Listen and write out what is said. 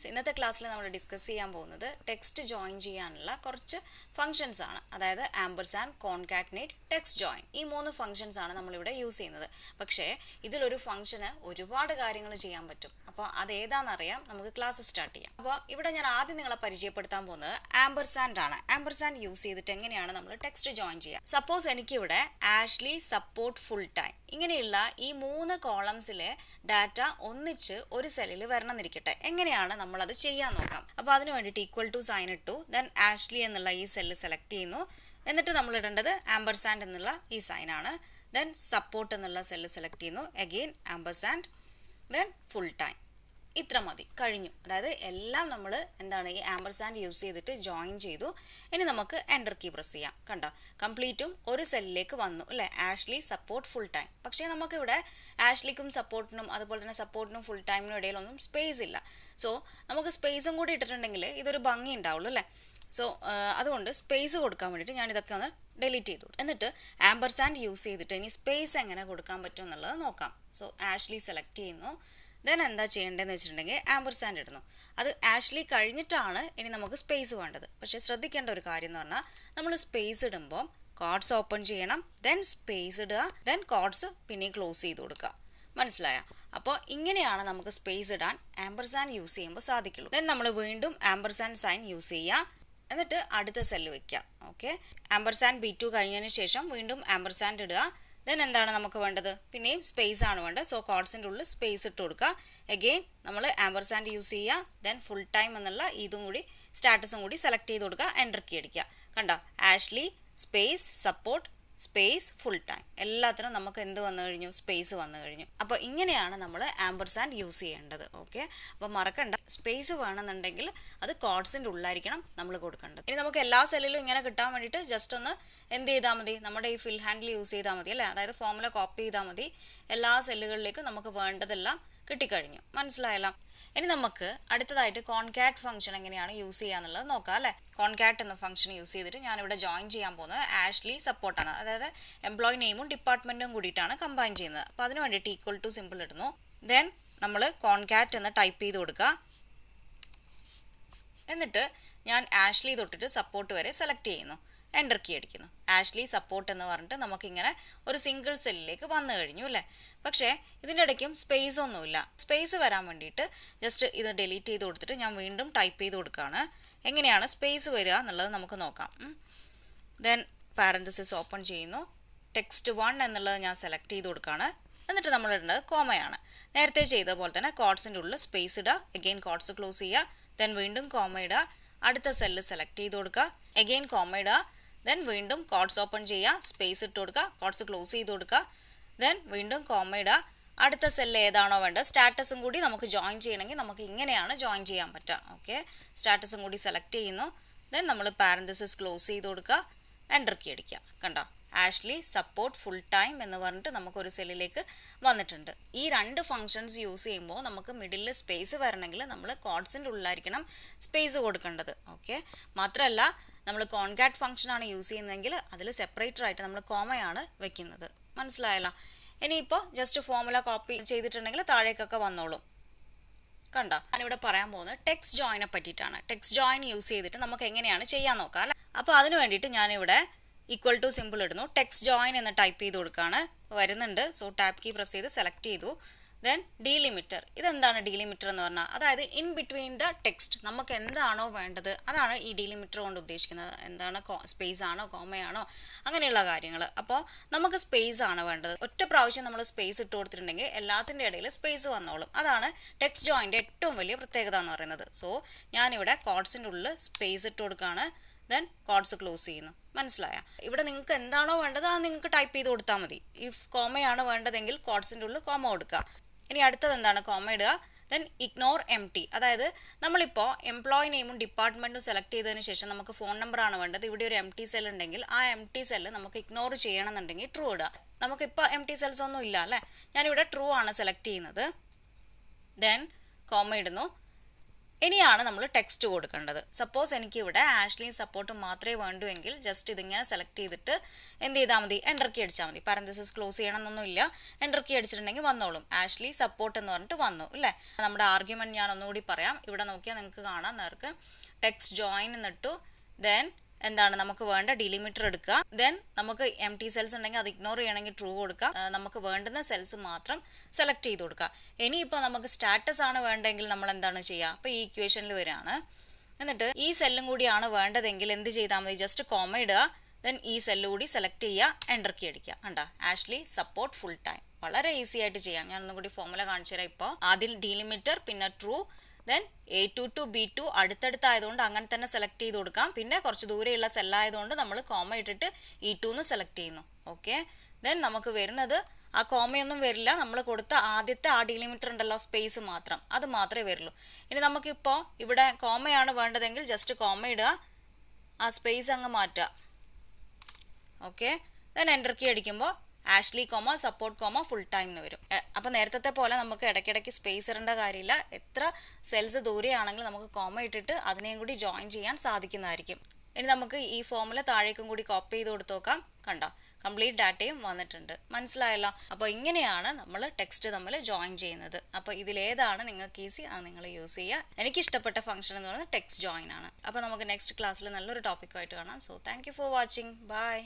Friends, ഇന്നത്തെ ക്ലാസ്സിൽ നമ്മൾ ഡിസ്കസ് ചെയ്യാൻ പോകുന്നത് ടെക്സ്റ്റ് ജോയിൻ ചെയ്യാനുള്ള കുറച്ച് ഫംഗ്ഷൻസ് ആണ്. അതായത് ആംപർസാൻഡ്, കോൺകാറ്റനേറ്റ്, ടെക്സ്റ്റ് ജോയിൻ, ഈ 3 ഫംഗ്ഷൻസ് ആണ് നമ്മളിവിടെ യൂസ് ചെയ്യുന്നത്. പക്ഷേ ഇതിലൊരു ഫംഗ്ഷന് ഒരുപാട് കാര്യങ്ങൾ ചെയ്യാൻ പറ്റും. അപ്പോൾ അതേതാണെന്നറിയാം, നമുക്ക് ക്ലാസ് സ്റ്റാർട്ട് ചെയ്യാം. അപ്പോൾ ഇവിടെ ഞാൻ ആദ്യം നിങ്ങളെ പരിചയപ്പെടുത്താൻ പോകുന്നത് ആംപർസാൻഡ് ആണ്. ആംപർസാൻഡ് യൂസ് ചെയ്തിട്ട് എങ്ങനെയാണ് നമ്മൾ ടെക്സ്റ്റ് ജോയിൻ ചെയ്യുക. സപ്പോസ് എനിക്കിവിടെ ആഷ്ലി സപ്പോർട്ട് ഫുൾ ടൈം ഇങ്ങനെയുള്ള ഈ 3 കോളംസിലെ ഡാറ്റ ഒന്നിച്ച് ഒരു സെല്ലിൽ വരണമെന്നിരിക്കട്ടെ. എങ്ങനെയാണ് നമ്മളത് ചെയ്യാൻ നോക്കാം. അപ്പോൾ അതിന് വേണ്ടിയിട്ട് ഈക്വൽ ടു സൈൻ ഇട്ടു, ദെൻ ആഷ്ലി എന്നുള്ള ഈ സെല്ല് സെലക്ട് ചെയ്യുന്നു. എന്നിട്ട് നമ്മൾ ഇടേണ്ടത് ആംപർസാൻഡ് എന്നുള്ള ഈ സൈനാണ്. ദെൻ സപ്പോർട്ട് എന്നുള്ള സെല്ല് സെലക്ട് ചെയ്യുന്നു, again ampersand, then full time. ഇത്ര മതി, കഴിഞ്ഞു. അതായത് എല്ലാം നമ്മൾ എന്താണ് ഈ ആംപർസാൻഡ് യൂസ് ചെയ്തിട്ട് ജോയിൻ ചെയ്തു. ഇനി നമുക്ക് എൻ്റർ കീ പ്രസ് ചെയ്യാം. കണ്ടോ, കംപ്ലീറ്റും ഒരു സെല്ലിലേക്ക് വന്നു അല്ലേ, ആഷ്ലി സപ്പോർട്ട് ഫുൾ ടൈം. പക്ഷേ നമുക്കിവിടെ ആഷ്ലിക്കും സപ്പോർട്ടിനും അതുപോലെ തന്നെ സപ്പോർട്ടിനും ഫുൾ ടൈമിനും ഇടയിലൊന്നും സ്പേസ് ഇല്ല. സോ നമുക്ക് സ്പേസും കൂടി ഇട്ടിട്ടുണ്ടെങ്കിൽ ഇതൊരു ഭംഗി ഉണ്ടാവുള്ളൂ അല്ലേ. സോ അതുകൊണ്ട് സ്പേസ് കൊടുക്കാൻ വേണ്ടിയിട്ട് ഞാൻ ഇതൊക്കെ ഒന്ന് ഡിലീറ്റ് ചെയ്തു. എന്നിട്ട് ആംപർസാൻഡ് യൂസ് ചെയ്തിട്ട് ഇനി സ്പേസ് എങ്ങനെ കൊടുക്കാൻ പറ്റും എന്നുള്ളത് നോക്കാം. സോ ആഷ്ലി സെലക്ട് ചെയ്യുന്നു. ദെൻ എന്താ ചെയ്യേണ്ടതെന്ന് വെച്ചിട്ടുണ്ടെങ്കിൽ ആംപർസാൻഡ് ഇടുന്നു. അത് ആഷ്ലി കഴിഞ്ഞിട്ടാണ് ഇനി നമുക്ക് സ്പേസ് വേണ്ടത്. പക്ഷേ ശ്രദ്ധിക്കേണ്ട ഒരു കാര്യം എന്ന് പറഞ്ഞാൽ നമ്മൾ സ്പേസ് ഇടുമ്പോൾ കോഡ്സ് ഓപ്പൺ ചെയ്യണം, ദെൻ സ്പേസ് ഇടുക, ദെൻ കോഡ്സ് പിന്നെ ക്ലോസ് ചെയ്ത് കൊടുക്കുക. മനസ്സിലായ? അപ്പോൾ ഇങ്ങനെയാണ് നമുക്ക് സ്പേസ് ഇടാൻ ആംപർസാൻഡ് യൂസ് ചെയ്യുമ്പോൾ സാധിക്കുള്ളൂ. ദെൻ നമ്മൾ വീണ്ടും ആംപർസാൻഡ് സൈൻ യൂസ് ചെയ്യുക, എന്നിട്ട് അടുത്ത സെല്ല് വയ്ക്കുക. ഓക്കെ, ആംപർസാൻഡ് B2 കഴിഞ്ഞതിന് ശേഷം വീണ്ടും ആംപർസാൻഡ് ഇടുക. ദെൻ എന്താണ് നമുക്ക് വേണ്ടത്? പിന്നെയും സ്പേസ് ആണ് വേണ്ടത്. സോ കോഡ്സിൻ്റെ ഉള്ളിൽ സ്പേസ് ഇട്ട് കൊടുക്കുക. അഗെയിൻ നമ്മൾ ആംപർസാൻഡ് യൂസ് ചെയ്യുക, ദെൻ ഫുൾ ടൈം എന്നുള്ള ഇതും കൂടി സ്റ്റാറ്റസും കൂടി സെലക്ട് ചെയ്ത് കൊടുക്കുക, എൻ്റർ കീ അടിക്കുക. കണ്ടോ, Ashley space support space full time, എല്ലാത്തിനും നമുക്ക് എന്ത് വന്നു കഴിഞ്ഞു? സ്പേസ് വന്നു കഴിഞ്ഞു. അപ്പോൾ ഇങ്ങനെയാണ് നമ്മൾ ആംപർസാൻഡ് യൂസ് ചെയ്യേണ്ടത്. ഓക്കെ, അപ്പോൾ മറക്കണ്ട, സ്പേസ് വേണമെന്നുണ്ടെങ്കിൽ അത് കോഡ്സിൻ്റെ ഉള്ളിലായിരിക്കണം നമ്മൾ കൊടുക്കേണ്ടത്. ഇനി നമുക്ക് എല്ലാ സെല്ലിലും ഇങ്ങനെ കിട്ടാൻ വേണ്ടിയിട്ട് ജസ്റ്റ് ഒന്ന് എന്ത് ചെയ്താൽ മതി? നമ്മുടെ ഈ ഫിൽ ഹാൻഡിൽ യൂസ് ചെയ്താൽ മതി അല്ലേ. അതായത് ഫോമുല കോപ്പി ചെയ്താൽ മതി. എല്ലാ സെല്ലുകളിലേക്കും നമുക്ക് വേണ്ടതെല്ലാം കിട്ടിക്കഴിഞ്ഞു. മനസ്സിലായല്ലോ? ഇനി നമുക്ക് അടുത്തതായിട്ട് കോൺകാറ്റ് ഫംഗ്ഷൻ എങ്ങനെയാണ് യൂസ് ചെയ്യുക എന്നുള്ളത് നോക്കാം അല്ലേ. കോൺകാറ്റ് എന്ന ഫംഗ്ഷൻ യൂസ് ചെയ്തിട്ട് ഞാനിവിടെ ജോയിൻ ചെയ്യാൻ പോകുന്നത് ആഷ്ലി സപ്പോർട്ടാണ്. അതായത് എംപ്ലോയി നെയിമും ഡിപ്പാർട്ട്മെൻറ്റും കൂടിയിട്ടാണ് കമ്പൈൻ ചെയ്യുന്നത്. അപ്പോൾ അതിന് വേണ്ടിയിട്ട് ഈക്വൽ ടു സിമ്പിൾ ഇടുന്നു. ദെൻ നമ്മൾ കോൺകാറ്റ് എന്ന് ടൈപ്പ് ചെയ്ത് കൊടുക്കുക. എന്നിട്ട് ഞാൻ ആഷ്ലി തൊട്ടിട്ട് സപ്പോർട്ട് വരെ സെലക്ട് ചെയ്യുന്നു, എൻ്റർ കീ അടിക്കുന്നു. ആഷ്ലി സപ്പോർട്ട് എന്ന് പറഞ്ഞിട്ട് നമുക്കിങ്ങനെ ഒരു സിംഗിൾ സെല്ലിലേക്ക് വന്നു കഴിഞ്ഞു അല്ലേ. പക്ഷേ ഇതിൻ്റെ ഇടയ്ക്കും സ്പേസ് ഒന്നുമില്ല. സ്പേസ് വരാൻ വേണ്ടിയിട്ട് ജസ്റ്റ് ഇത് ഡിലീറ്റ് ചെയ്ത് കൊടുത്തിട്ട് ഞാൻ വീണ്ടും ടൈപ്പ് ചെയ്ത് കൊടുക്കുകയാണ്. എങ്ങനെയാണ് സ്പേസ് വരിക എന്നുള്ളത് നമുക്ക് നോക്കാം. ദെൻ പാരന്തസിസ് ഓപ്പൺ ചെയ്യുന്നു, text1 എന്നുള്ളത് ഞാൻ സെലക്ട് ചെയ്ത് കൊടുക്കുകയാണ്. എന്നിട്ട് നമ്മൾ ഇടേണ്ടത് കോമയാണ്. നേരത്തെ ചെയ്ത പോലെ തന്നെ കോഡ്സിൻ്റെ ഉള്ളിൽ സ്പേസ് ഇടുക, അഗെയിൻ കോഡ്സ് ക്ലോസ് ചെയ്യുക, ദെൻ വീണ്ടും കോമ ഇടുക, അടുത്ത സെല്ല് സെലക്ട് ചെയ്ത് കൊടുക്കുക, അഗെയിൻ കോമ ഇടുക, ദെൻ വീണ്ടും കോഡ്സ് ഓപ്പൺ ചെയ്യുക, സ്പേസ് ഇട്ട് കൊടുക്കുക, കോഡ്സ് ക്ലോസ് ചെയ്ത് കൊടുക്കുക, ദെൻ വീണ്ടും കോമ ഇടുക, അടുത്ത സെല്ല് ഏതാണോ വേണ്ടത് സ്റ്റാറ്റസും കൂടി നമുക്ക് ജോയിൻ ചെയ്യണമെങ്കിൽ നമുക്ക് ഇങ്ങനെയാണ് ജോയിൻ ചെയ്യാൻ പറ്റുക. ഓക്കെ, സ്റ്റാറ്റസും കൂടി സെലക്ട് ചെയ്യുന്നു, ദെൻ നമ്മൾ പാരന്തസിസ് ക്ലോസ് ചെയ്ത് കൊടുക്കുക, എൻ്റർ കീ അടിക്കുക. കണ്ടോ, ആഷ്ലി സപ്പോർട്ട് ഫുൾ ടൈം എന്ന് പറഞ്ഞിട്ട് നമുക്കൊരു സെല്ലിലേക്ക് വന്നിട്ടുണ്ട്. ഈ 2 ഫംഗ്ഷൻസ് യൂസ് ചെയ്യുമ്പോൾ നമുക്ക് മിഡിലിൽ സ്പേസ് വരണമെങ്കിൽ നമ്മൾ കോഡ്സിൻ്റെ ഉള്ളിലായിരിക്കണം സ്പേസ് കൊടുക്കേണ്ടത്. ഓക്കെ, മാത്രമല്ല നമ്മൾ കോൺകാറ്റ് ഫംഗ്ഷനാണ് യൂസ് ചെയ്യുന്നതെങ്കിൽ അതിൽ സെപ്പറേറ്റർ ആയിട്ട് നമ്മൾ കോമയാണ് വെക്കുന്നത്. മനസ്സിലായല്ലോ? ഇനിയിപ്പോൾ ജസ്റ്റ് ഫോമുല കോപ്പി ചെയ്തിട്ടുണ്ടെങ്കിൽ താഴേക്കൊക്കെ വന്നോളും. കണ്ടോ, ഞാനിവിടെ പറയാൻ പോകുന്നത് ടെക്സ്റ്റ് ജോയിനെ പറ്റിയിട്ടാണ്. ടെക്സ്റ്റ് ജോയിൻ യൂസ് ചെയ്തിട്ട് നമുക്ക് എങ്ങനെയാണ് ചെയ്യാൻ നോക്കാം അല്ലേ. അപ്പോൾ അതിന് വേണ്ടിയിട്ട് ഞാനിവിടെ ഈക്വൽ ടു സിമ്പിൾ ഇടുന്നു, ടെക്സ്റ്റ് ജോയിൻ എന്ന് ടൈപ്പ് ചെയ്ത് കൊടുക്കുകയാണ്. വരുന്നുണ്ട്. സോ ടാപ്പ് കീ പ്രസ് ചെയ്ത് സെലക്ട് ചെയ്തു. ദെൻ ഡീലിമിറ്റർ. ഇതെന്താണ് ഡീലിമിറ്റർ എന്ന് പറഞ്ഞാൽ? അതായത് ഇൻ ബിറ്റ്വീൻ ദ ടെക്സ്റ്റ് നമുക്ക് എന്താണോ വേണ്ടത് അതാണ് ഈ ഡീലിമിറ്റർ കൊണ്ട് ഉദ്ദേശിക്കുന്നത്. എന്താണ്, സ്പേസ് ആണോ കോമയാണോ അങ്ങനെയുള്ള കാര്യങ്ങൾ. അപ്പോൾ നമുക്ക് സ്പേസ് ആണ് വേണ്ടത്. ഒറ്റ പ്രാവശ്യം നമ്മൾ സ്പേസ് ഇട്ട് കൊടുത്തിട്ടുണ്ടെങ്കിൽ എല്ലാത്തിൻ്റെ ഇടയിൽ സ്പേസ് വന്നോളും. അതാണ് ടെക്സ്റ്റ് ജോയിൻ്റെ ഏറ്റവും വലിയ പ്രത്യേകത എന്ന് പറയുന്നത്. സോ ഞാനിവിടെ കോഡ്സിൻ്റെ ഉള്ളിൽ സ്പേസ് ഇട്ട് കൊടുക്കുകയാണ്, ദെൻ കോഡ്സ് ക്ലോസ് ചെയ്യുന്നു. മനസ്സിലായ? ഇവിടെ നിങ്ങൾക്ക് എന്താണോ വേണ്ടത് അത് നിങ്ങൾക്ക് ടൈപ്പ് ചെയ്ത് കൊടുത്താൽ മതി. ഇഫ് കോമയാണ് വേണ്ടതെങ്കിൽ കോഡ്സിൻ്റെ ഉള്ളിൽ കോമ കൊടുക്കുക. ഇനി അടുത്തത് എന്താണ്? കോമ ഇടുക, ദെൻ ഇഗ്നോർ empty. അതായത് നമ്മളിപ്പോൾ എംപ്ലോയി നെയിമും ഡിപ്പാർട്ട്മെൻറ്റും സെലക്ട് ചെയ്തതിന് ശേഷം നമുക്ക് ഫോൺ നമ്പറാണ് വേണ്ടത്. ഇവിടെ ഒരു empty സെൽ ഉണ്ടെങ്കിൽ ആ empty സെല്ല് നമുക്ക് ഇഗ്നോർ ചെയ്യണമെന്നുണ്ടെങ്കിൽ ട്രൂ ഇടുക. നമുക്കിപ്പോൾ empty സെൽസ് ഒന്നും ഇല്ല അല്ലേ. ഞാനിവിടെ ട്രൂ ആണ് സെലക്ട് ചെയ്യുന്നത്. ദെൻ കോമ ഇടുന്നു. ഇനിയാണ് നമ്മൾ ടെക്സ്റ്റ് കൊടുക്കേണ്ടത്. സപ്പോസ് എനിക്കിവിടെ ആഷ്ലിയും സപ്പോർട്ടും മാത്രമേ വേണ്ടുവെങ്കിൽ ജസ്റ്റ് ഇതിങ്ങനെ സെലക്ട് ചെയ്തിട്ട് എന്ത് ചെയ്താൽ മതി, എൻ്റർ കീ അടിച്ചാൽ മതി. പാരന്തസിസ് ക്ലോസ് ചെയ്യണമെന്നൊന്നുമില്ല. എൻ്റർ കീ അടിച്ചിട്ടുണ്ടെങ്കിൽ വന്നോളും. ആഷ്ലി സപ്പോർട്ട് എന്ന് പറഞ്ഞിട്ട് വന്നു അല്ലേ. നമ്മുടെ ആർഗ്യുമെൻറ്റ് ഞാൻ ഒന്നുകൂടി പറയാം. ഇവിടെ നോക്കിയാൽ നിങ്ങൾക്ക് കാണാം നേർക്ക് ടെക്സ്റ്റ് ജോയിൻ എന്നിട്ടു. ദെൻ എന്താണ് നമുക്ക് വേണ്ട ഡിലിമിറ്റർ എടുക്കുക. ദെൻ നമുക്ക് എം ടി സെൽസ് ഉണ്ടെങ്കിൽ അത് ഇഗ്നോർ ചെയ്യണമെങ്കിൽ ട്രൂ കൊടുക്കുക. നമുക്ക് വേണ്ടുന്ന സെൽസ് മാത്രം സെലക്ട് ചെയ്ത് കൊടുക്കുക. ഇനിയിപ്പോൾ നമുക്ക് സ്റ്റാറ്റസ് ആണ് വേണ്ടതെങ്കിൽ നമ്മൾ എന്താണ് ചെയ്യുക, അപ്പോൾ ഈ ഇക്വേഷനിൽ വരികയാണ്. എന്നിട്ട് ഈ സെല്ലും കൂടിയാണ് വേണ്ടതെങ്കിൽ എന്ത് ചെയ്താൽ മതി, ജസ്റ്റ് കോമ ഇടുക. ദെൻ ഈ സെല്ല് കൂടി സെലക്ട് ചെയ്യുക, എൻ്റർ കീ അടിക്കുക. കണ്ടോ, ആഷ്ലി സപ്പോർട്ട് ഫുൾ ടൈം. വളരെ ഈസി ആയിട്ട് ചെയ്യാം. ഞാൻ ഒന്നും കൂടി ഫോർമുല കാണിച്ചു തരാം. ഇപ്പോൾ ആദ്യം ഡിലിമിറ്റർ, പിന്നെ true, then A2 to B2 അടുത്തടുത്തായതുകൊണ്ട് അങ്ങനെ തന്നെ സെലക്ട് ചെയ്ത് കൊടുക്കാം. പിന്നെ കുറച്ച് ദൂരെയുള്ള സെല്ലായതുകൊണ്ട് നമ്മൾ കോമ ഇട്ടിട്ട് E2 എന്ന് സെലക്ട് ചെയ്യുന്നു. ഓക്കെ, ദെൻ നമുക്ക് വരുന്നത് ആ കോമയൊന്നും വരില്ല. നമ്മൾ കൊടുത്ത ആദ്യത്തെ ആ ഡിലിമിറ്റർ ഉണ്ടല്ലോ, സ്പേസ് മാത്രം, അത് മാത്രമേ വരുള്ളൂ. ഇനി നമുക്കിപ്പോൾ ഇവിടെ കോമയാണ് വേണ്ടതെങ്കിൽ ജസ്റ്റ് കോമ ഇടുക, ആ സ്പേസ് അങ്ങ് മാറ്റുക. ഓക്കെ, ദെൻ എൻ്റർ കീ അടിക്കുമ്പോൾ Ashley comma support comma full time എന്ന് വരും. അപ്പോൾ നേരത്തെ പോലെ നമുക്ക് ഇടയ്ക്കിടയ്ക്ക് സ്പേസ് ഇടേണ്ട കാര്യമില്ല. എത്ര സെൽസ് ദൂരെയാണെങ്കിലും നമുക്ക് കോമ ഇട്ടിട്ട് അതിനെയും കൂടി ജോയിൻ ചെയ്യാൻ സാധിക്കുന്നതായിരിക്കും. ഇനി നമുക്ക് ഈ ഫോമുല താഴേക്കും കൂടി കോപ്പി ചെയ്ത് കൊടുത്ത് നോക്കാം. കണ്ടോ, കംപ്ലീറ്റ് ഡാറ്റയും വന്നിട്ടുണ്ട്. മനസ്സിലായല്ലോ. അപ്പോൾ ഇങ്ങനെയാണ് നമ്മൾ ടെക്സ്റ്റ് തമ്മിൽ ജോയിൻ ചെയ്യുന്നത്. അപ്പോൾ ഇതിലേതാണ് നിങ്ങൾക്ക് ഈസി, അത് നിങ്ങൾ യൂസ് ചെയ്യുക. എനിക്ക് ഇഷ്ടപ്പെട്ട ഫംഗ്ഷൻ എന്ന് പറയുന്നത് ടെക്സ്റ്റ് ജോയിൻ ആണ്. അപ്പോൾ നമുക്ക് നെക്സ്റ്റ് ക്ലാസ്സിൽ നല്ലൊരു ടോപ്പിക്കുമായിട്ട് കാണാം. So thank you for watching. By.